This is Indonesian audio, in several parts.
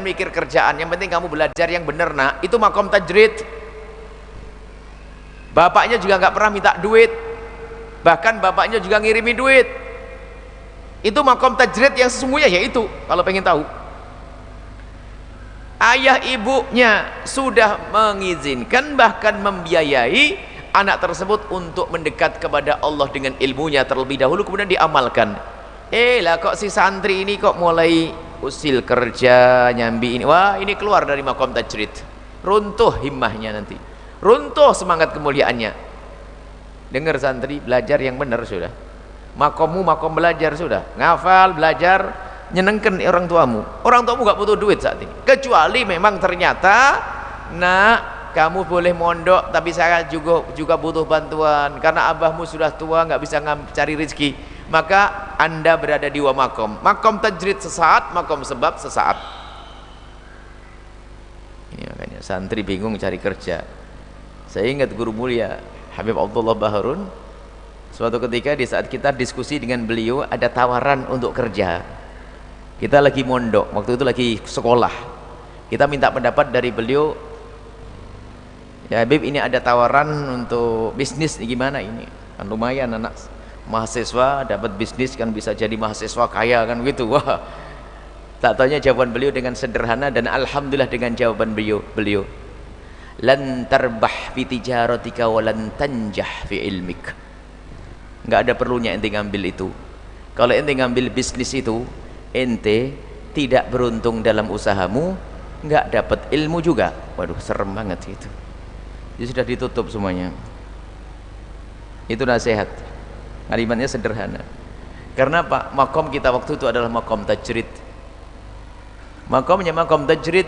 mikir kerjaan, yang penting kamu belajar yang benar nak. Itu makom tajrid. Bapaknya juga nggak pernah minta duit, bahkan bapaknya juga ngirimi duit. Itu makom tajrid yang sesungguhnya, yaitu kalau pengen tahu, ayah ibunya sudah mengizinkan bahkan membiayai anak tersebut untuk mendekat kepada Allah dengan ilmunya terlebih dahulu, kemudian diamalkan. Lah kok si santri ini kok mulai usil kerja nyambi ini, wah ini keluar dari makom tajrid, runtuh himmahnya nanti, runtuh semangat kemuliaannya. Dengar santri, belajar yang benar sudah, makommu makom belajar sudah, ngafal belajar, nyenengkan orang tuamu gak butuh duit saat ini, kecuali memang ternyata nak kamu boleh mondok tapi saya juga butuh bantuan karena abahmu sudah tua nggak bisa cari rezeki, maka anda berada di dua makom, makom tajrid sesaat, makom sebab sesaat. Ini makanya santri bingung cari kerja. Saya ingat guru mulia Habib Abdullah Baharun, suatu ketika di saat kita diskusi dengan beliau ada tawaran untuk kerja, kita lagi mondok, waktu itu lagi sekolah, kita minta pendapat dari beliau, ya Habib ini ada tawaran untuk bisnis, gimana ini, kan lumayan anak mahasiswa dapat bisnis kan bisa jadi mahasiswa kaya kan gitu. Wah, tak taunya jawaban beliau dengan sederhana, dan alhamdulillah dengan jawaban beliau lan tarbah fi tijaratika wa lan tanjah fi ilmik. Enggak ada perlunya ente ngambil itu. Kalau ente ngambil bisnis itu, ente tidak beruntung dalam usahamu, enggak dapat ilmu juga. Waduh, serem banget itu. Jadi sudah ditutup semuanya. Itu nasihat. Kalimatnya sederhana. Karena Pak, makom kita waktu itu adalah makom tajrid. Makomnya makom tajrid.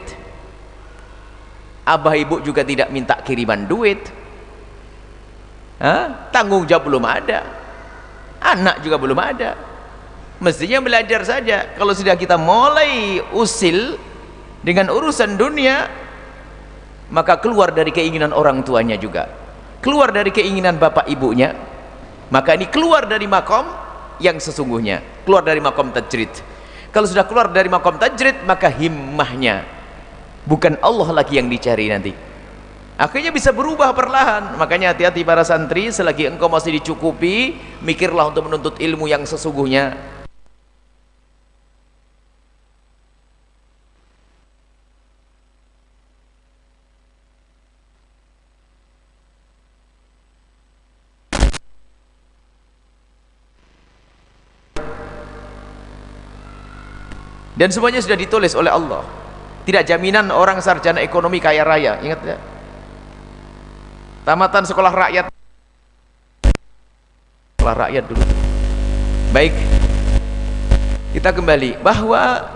Abah ibu juga tidak minta kiriman duit. Tanggung jawab belum ada. Anak juga belum ada. Mestinya belajar saja. Kalau sudah kita mulai usil dengan urusan dunia, maka keluar dari keinginan orang tuanya juga, keluar dari keinginan bapak ibunya, maka ini keluar dari makom yang sesungguhnya, keluar dari makom tajrid. Kalau sudah keluar dari makom tajrid, maka himmahnya bukan Allah lagi yang dicari nanti, akhirnya bisa berubah perlahan. Makanya hati-hati para santri, selagi engkau masih dicukupi, mikirlah untuk menuntut ilmu yang sesungguhnya. Dan semuanya sudah ditulis oleh Allah. Tidak jaminan orang sarjana ekonomi kaya raya, ingat ya? Tamatan sekolah rakyat dulu. Baik, kita kembali bahwa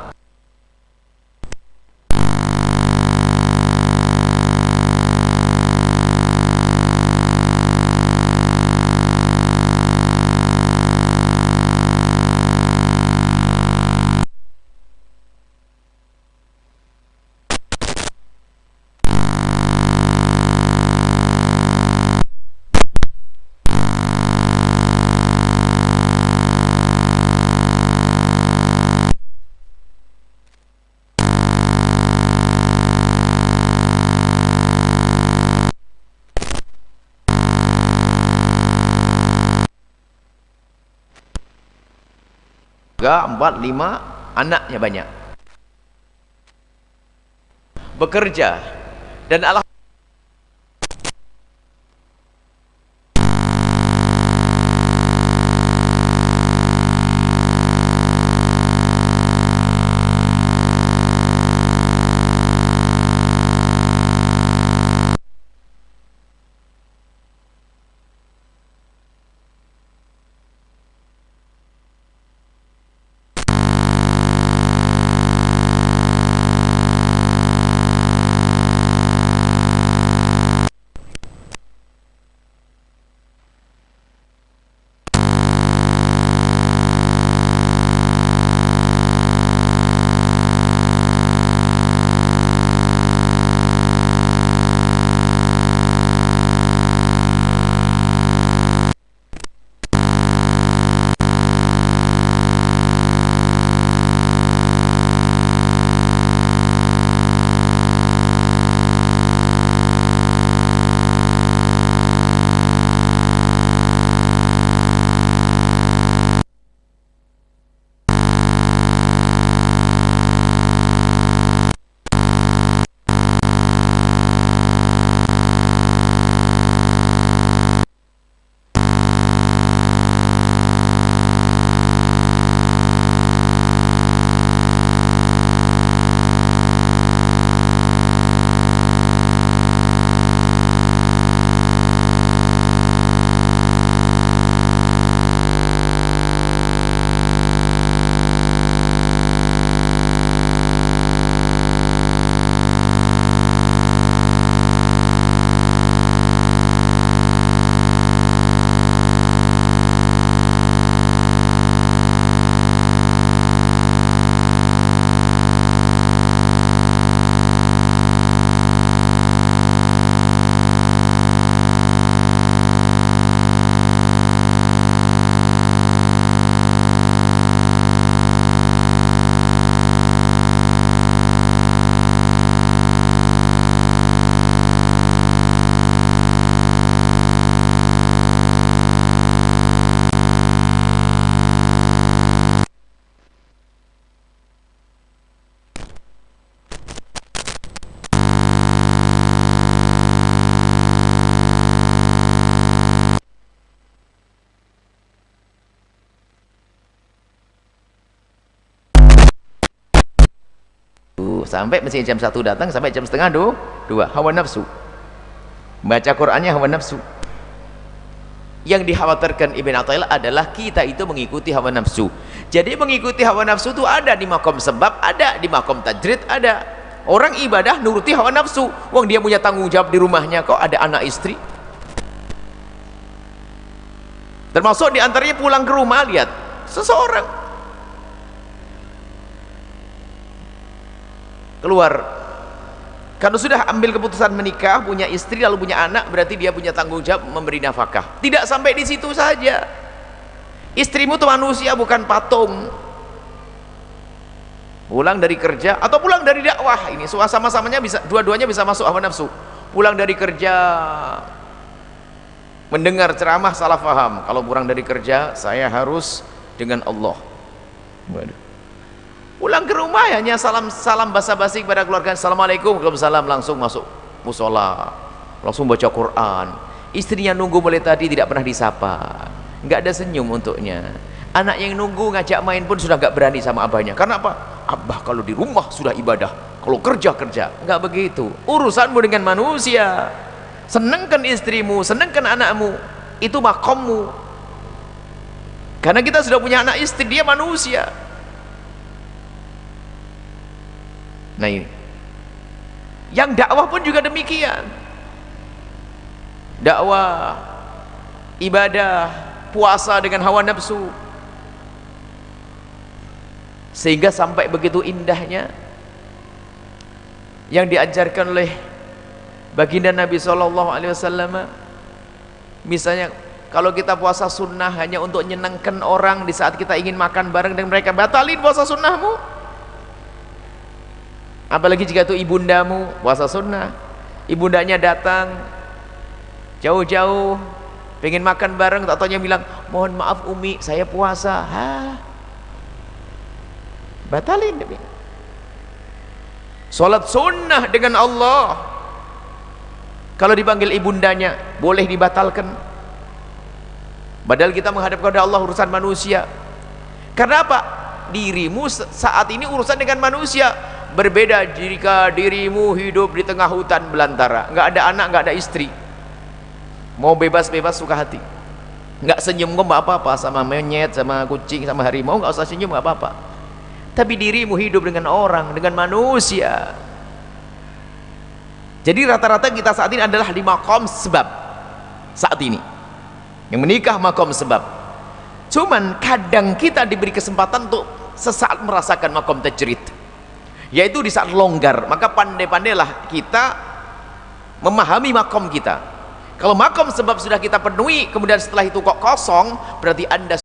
empat, lima, anaknya banyak, bekerja, dan Allah sampai mesti jam 1 datang sampai jam setengah 2, hawa nafsu. Baca Qur'annya hawa nafsu. Yang dikhawatirkan Ibn Athaillah adalah kita itu mengikuti hawa nafsu. Jadi mengikuti hawa nafsu itu ada di makom sebab, ada di makom tajrid, ada. Orang ibadah nuruti hawa nafsu, wong dia punya tanggung jawab di rumahnya, kok ada anak istri. Termasuk diantaranya pulang ke rumah, lihat seseorang keluar karena sudah ambil keputusan menikah, punya istri lalu punya anak, berarti dia punya tanggung jawab memberi nafkah. Tidak sampai di situ saja, istrimu itu manusia bukan patung. Pulang dari kerja atau pulang dari dakwah, ini sama-samanya bisa, dua-duanya bisa masuk hawa nafsu. Pulang dari kerja mendengar ceramah salah faham, kalau pulang dari kerja saya harus dengan Allah. Waduh. Pulang ke rumah hanya salam basa-basi kepada keluarga, assalamualaikum, waalaikumsalam, langsung masuk musola, langsung baca Quran. Istrinya nunggu mulai tadi tidak pernah disapa, nggak ada senyum untuknya. Anak yang nunggu ngajak main pun sudah nggak berani sama abahnya. Karena apa? Abah kalau di rumah sudah ibadah, kalau kerja, nggak begitu. Urusanmu dengan manusia. Senangkan istrimu, senangkan anakmu, itu makommu. Karena kita sudah punya anak istri, dia manusia. Nah ini yang dakwah pun juga demikian. Dakwah, ibadah, puasa dengan hawa nafsu, sehingga sampai begitu indahnya yang diajarkan oleh baginda Nabi SAW. Misalnya kalau kita puasa sunnah hanya untuk menyenangkan orang, di saat kita ingin makan bareng dengan mereka, batalin puasa sunnahmu. Apalagi jika itu ibundamu puasa sunnah, ibundanya datang jauh-jauh pengen makan bareng, tak taunya bilang mohon maaf Umi saya puasa. Batalin demi sholat sunnah dengan Allah. Kalau dipanggil ibundanya boleh dibatalkan, padahal kita menghadap kepada Allah, urusan manusia. Karena apa? Dirimu saat ini urusan dengan manusia. Berbeda jika dirimu hidup di tengah hutan belantara, nggak ada anak, nggak ada istri, mau bebas-bebas suka hati, nggak senyum nggak apa-apa, sama monyet, sama kucing, sama harimau nggak usah senyum, nggak apa-apa. Tapi dirimu hidup dengan orang, dengan manusia. Jadi rata-rata kita saat ini adalah di makom sebab. Saat ini yang menikah makom sebab. Cuman kadang kita diberi kesempatan untuk sesaat merasakan makom tajrid, yaitu di saat longgar. Maka pandai-pandailah kita memahami makom kita. Kalau makom sebab sudah kita penuhi, kemudian setelah itu kok kosong, berarti Anda